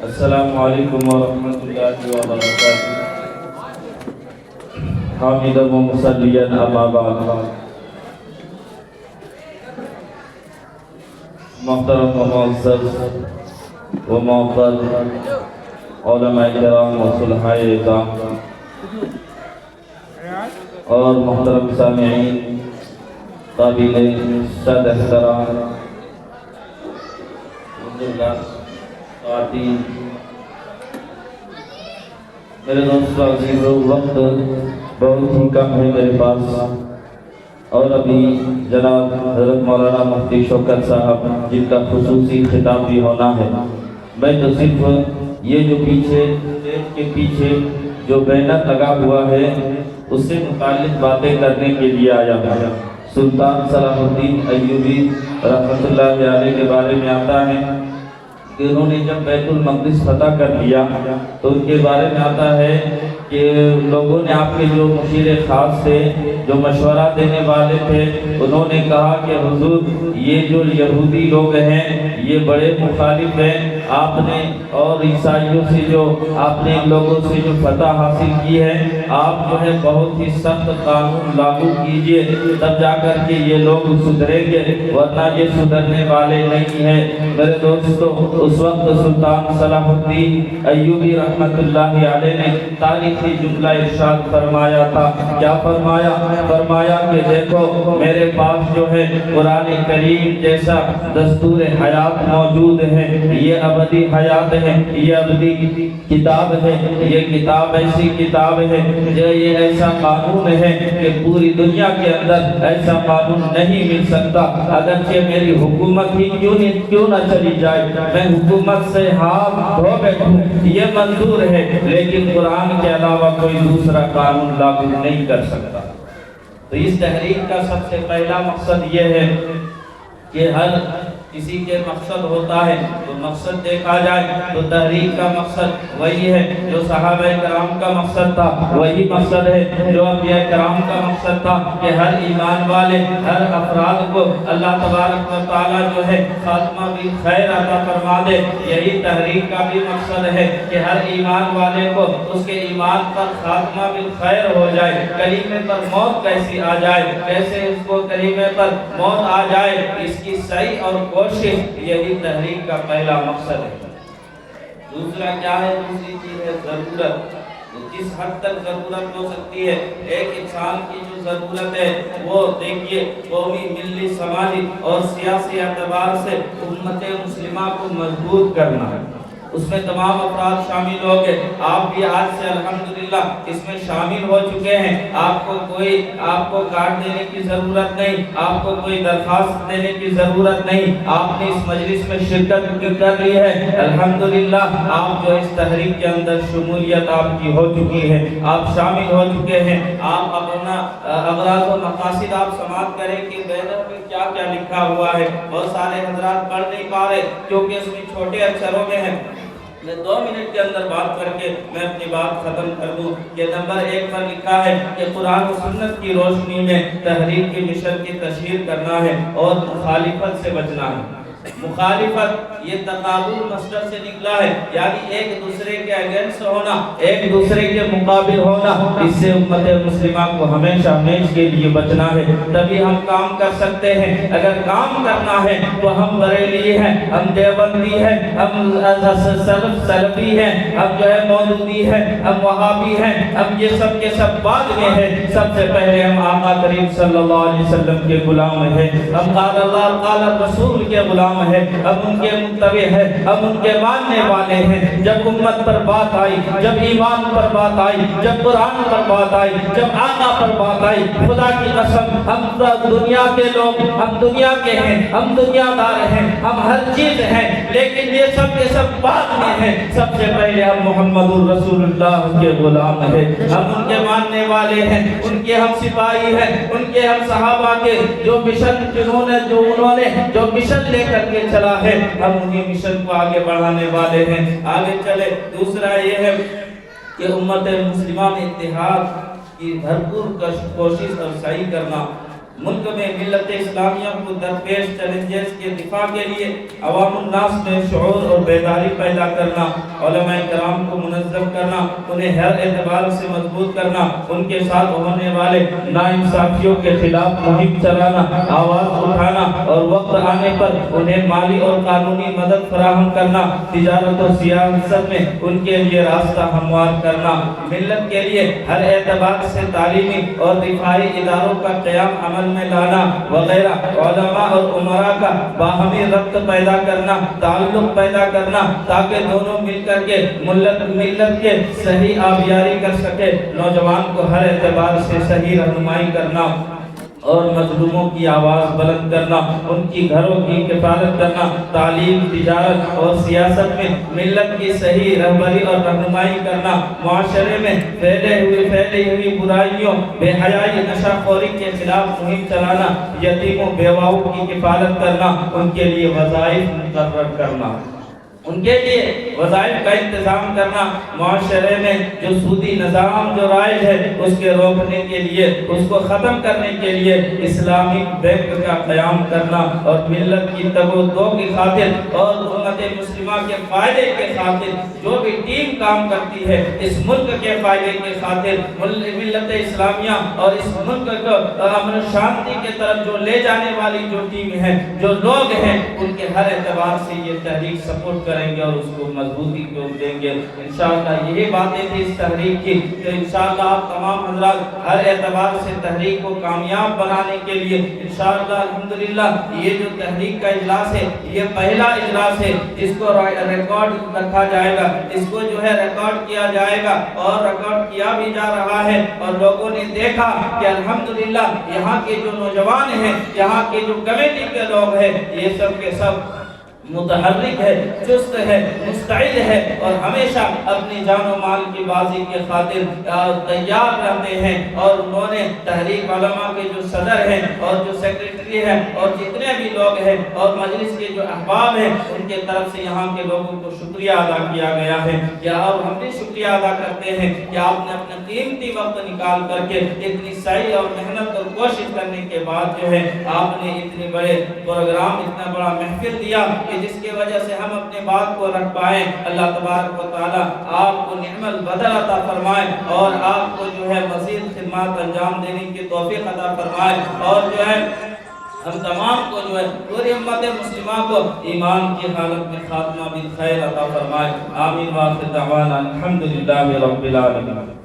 السلام علیکم ورحمۃ اللہ وبرکاتہ. حامدا و مصلیا اما بعد. محترم و معزز و معزز علماء کرام و صلحاء اعظام اور محترم سامعین قابل صد احترام خواتین، میرے دوستو عزیزو، وقت بہت ہی کم ہے میرے پاس، اور ابھی جناب حضرت مولانا مفتی شوکت صاحب جن کا خصوصی خطاب بھی ہونا ہے. میں تو صرف یہ جو پیچھے اسٹیج کے پیچھے جو بینر لگا ہوا ہے اس سے متعلق باتیں کرنے کے لیے آیا ہوں. سلطان صلاح الدین ایوبی رحمۃ اللہ علیہ کے بارے میں آتا ہے کہ انہوں نے جب بیت المقدس فتح کر لیا تو ان کے بارے میں آتا ہے کہ لوگوں نے آپ کے جو مشیر خاص تھے، جو مشورہ دینے والے تھے، انہوں نے کہا کہ حضور یہ جو یہودی لوگ ہیں یہ بڑے مخالف ہیں، آپ نے اور عیسائیوں سے جو آپ نے ان لوگوں سے جو فتح حاصل کی ہے، آپ جو ہے بہت ہی سخت قانون لاگو کیجئے، تب جا کر کے یہ لوگ سدھریں گے، ورنہ یہ سدھرنے والے نہیں ہیں. میرے دوستو، اس وقت سلطان صلاح الدین ایوبی رحمت اللہ علیہ نے تاریخی جملہ ارشاد فرمایا تھا. کیا فرمایا؟ فرمایا کہ دیکھو میرے پاس جو ہے قرآن کریم جیسا دستور حیات موجود ہے، یہ ابدی حیات ہے، یہ ابدی کتاب ہے، یہ کتاب ایسی کتاب ہے جو یہ ایسا قانون ہے کہ پوری دنیا کے اندر ایسا قانون نہیں مل سکتا. اگرچہ میری حکومت ہی کیوں نہ چلی جائے، میں حکومت سے ہاتھ دھو بیٹھوں، یہ منظور ہے، لیکن قرآن کے علاوہ کوئی دوسرا قانون لاگو نہیں کر سکتا. تو اس تحریک کا سب سے پہلا مقصد یہ ہے کہ ہر کسی کے مقصد ہوتا ہے تو مقصد دیکھا جائے تو تحریک کا مقصد وہی ہے جو صحابہ کرام کا مقصد تھا، وہی مقصد ہے جو انبیاء کرام کا مقصد تھا کہ ہر ایمان والے، ہر افراد کو اللہ تبارک و تعالیٰ جو ہے خاتمہ بالخیر عطا فرما دے. یہی تحریک کا بھی مقصد ہے کہ ہر ایمان والے کو اس کے ایمان پر خاتمہ بالخیر ہو جائے، کلمے پر موت کیسی آ جائے، کیسے اس کو کلمے پر موت آ جائے، اس کی صحیح اور کوشش، یہی تحریک کا پہلا مقصد ہے. دوسرا کیا ہے؟ دوسری چیز ہے ضرورت. کس حد تک ضرورت ہو سکتی ہے؟ ایک انسان کی جو ضرورت ہے وہ دیکھیے قومی، ملی، سماجی اور سیاسی اعتبار سے امت مسلمہ کو مضبوط کرنا ہے. اس میں تمام افراد شامل ہو گئے. آپ بھی آج سے الحمدللہ اس میں شامل ہو چکے ہیں. آپ کو کارڈ دینے کی ضرورت نہیں، آپ کو کوئی درخواست دینے کی ضرورت نہیں. آپ نے اس مجلس میں شرکت کر لی ہے، الحمدللہ. آپ جو اس تحریک کے اندر شمولیت آپ کی ہو چکی ہے، آپ شامل ہو چکے ہیں. آپ اپنا اغراض و مقاصد آپ سماعت کریں کہ بینر میں کیا کیا لکھا ہوا ہے. بہت سارے حضرات پڑھ نہیں پا رہے کیونکہ اس میں چھوٹے اکثروں میں ہے. میں 2 منٹ کے اندر بات کر کے میں اپنی بات ختم کر دوں کہ نمبر 1 پر لکھا ہے کہ قرآن و سنت کی روشنی میں تحریک کے مشن کی تشہیر کرنا ہے اور مخالفت سے بچنا ہے. مخالفت یہ تقابل مصدر سے نکلا ہے، یعنی ایک دوسرے کے اگینسٹ ہونا، ایک دوسرے کے مقابل ہونا. اس سے امت مسلمہ کو ہمیشہ ہمیشہ کے لیے بچنا ہے، تبھی ہم کام کر سکتے ہیں. اگر کام کرنا ہے تو ہم بریلی ہیں، ہم دیوبندی ہیں، ہم سلفی ہیں، ہم جو ہے مولودی ہیں، ہم وہابی ہیں، ہم یہ سب کے سب بعد میں ہیں. سب سے پہلے ہم آقا کریم صلی اللہ علیہ وسلم کے غلام ہیں. ہم قال اللہ قال رسول کے غلام ہے، ہم ان کے متبع ہیں، ہم ان کے ماننے والے ہیں. جب امت پر بات آئی، جب ایمان پر بات آئی، جب قرآن پر بات آئی، جب آقا پر بات آئی، خدا کی قسم ہم دنیا کے لوگ، ہم دنیا کے ہیں، ہم دنیا دار ہیں، ہم ہر چیز ہیں، لیکن یہ سب کے سب بعد میں ہیں. سب سے پہلے ہم محمد الرسول اللہ کے غلام ہیں، ہم ان کے ماننے والے ہیں، ان کے ہم سپاہی ہیں، ان کے ہم صحابہ کے جو مشن انہوں نے جو مشن لے کر کے چلا ہے، ہم انہیں مشن کو آگے بڑھانے والے ہیں. آگے چلے. دوسرا یہ ہے کہ امت مسلمہ میں اتحاد کی بھرپور کوشش اور سعی کرنا، ملک میں ملت اسلامیہ کو درپیش چیلنجز کے دفاع کے لیے عوام الناس میں شعور اور بیداری پیدا کرنا، علماء کرام کو منظم کرنا، انہیں ہر اعتبار سے مضبوط کرنا، ان کے ساتھ ہونے والے ناانصافیوں کے خلاف مہم چلانا، آواز اٹھانا اور وقت آنے پر انہیں مالی اور قانونی مدد فراہم کرنا، تجارت و سیاست میں ان کے لیے راستہ ہموار کرنا، ملت کے لیے ہر اعتبار سے تعلیمی اور دفاعی اداروں کا قیام عمل میں لانا وغیرہ، علماء اور عمراء کا باہمی ربط پیدا کرنا، تعلق پیدا کرنا، تاکہ دونوں مل کر کے ملت کے صحیح آبیاری کر سکے، نوجوان کو ہر اعتبار سے صحیح رہنمائی کرنا اور مظلوموں کی آواز بلند کرنا، ان کی گھروں کی کفالت کرنا، تعلیم، تجارت اور سیاست میں ملت کی صحیح رہبری اور رہنمائی کرنا، معاشرے میں پھیلی ہوئی برائیوں، بے حیائی، نشہ خوری کے خلاف مہم چلانا، یتیموں بیواؤں کی کفالت کرنا، ان کے لیے وظائف مقرر کرنا، ان کے لیے وظائف کا انتظام کرنا، معاشرے میں جو سودی نظام جو رائج ہے اس کے روکنے کے لیے، اس کو ختم کرنے کے لیے اسلامی بینک کا قیام کرنا، اور ملت کی تگ و دو کی خاطر اور امت مسلمہ کے فائدے کے خاطر جو بھی ٹیم کام کرتی ہے، اس ملک کے فائدے کے خاطر ملت اسلامیہ اور اس ملک کو امن شانتی کے طرف جو لے جانے والی جو ٹیم ہے، جو لوگ ہیں، ان کے ہر اعتبار سے یہ تحریک سپورٹ کریں گے اور اس کو مضبوطی کو دیں گے۔ انشاءاللہ یہی باتیں تھی اس تحریک کی، کہ انشاءاللہ آپ تمام حضرات ہر اعتبار سے تحریک کو کامیاب بنانے کے لیے انشاءاللہ الحمدللہ یہ جو تحریک کا اجلاس ہے یہ پہلا اجلاس ہے جس کو ریکارڈ رکھا جائے گا، اس کو جو ہے ریکارڈ کیا جائے گا، اور ریکارڈ کیا بھی جا رہا ہے، اور لوگوں نے دیکھا کہ الحمدللہ یہاں کے جو نوجوان ہیں، یہاں کے جو کمیٹی کے لوگ ہیں، یہ سب کے سب متحرک ہے، چست ہے، مستعد ہے، اور ہمیشہ اپنی جان و مال کی بازی کے خاطر تیار رہتے ہیں، اور انہوں نے تحریک علماء کے جو صدر ہیں اور جو سیکریٹری ہیں اور جتنے بھی لوگ ہیں اور مجلس کے جو احباب ہیں، ان کے طرف سے یہاں کے لوگوں کو شکریہ ادا کیا گیا ہے، کہ اور ہم بھی شکریہ ادا کرتے ہیں کہ آپ نے اپنا قیمتی وقت نکال کر کے اتنی سعی اور محنت اور کوشش کرنے کے بعد جو ہے آپ نے اتنے بڑے پروگرام، اتنا بڑا محفل دیا کہ جس کی وجہ سے ہم اپنے بات کو رکھ پائیں۔ اللہ تبارک و تعالی آپ کو نعم البدل عطا فرمائے، اور آپ کو جو ہے مزید خدمات انجام دینے کی توفیق عطا فرمائے، اور جو ہے ہم تمام کو جو ہے پوری امت مسلمہ کو ایمان کی حالت میں خاتمہ بالخیر عطا فرمائے۔ آمین، وآخر دعوانا الحمدللہ رب العالمین۔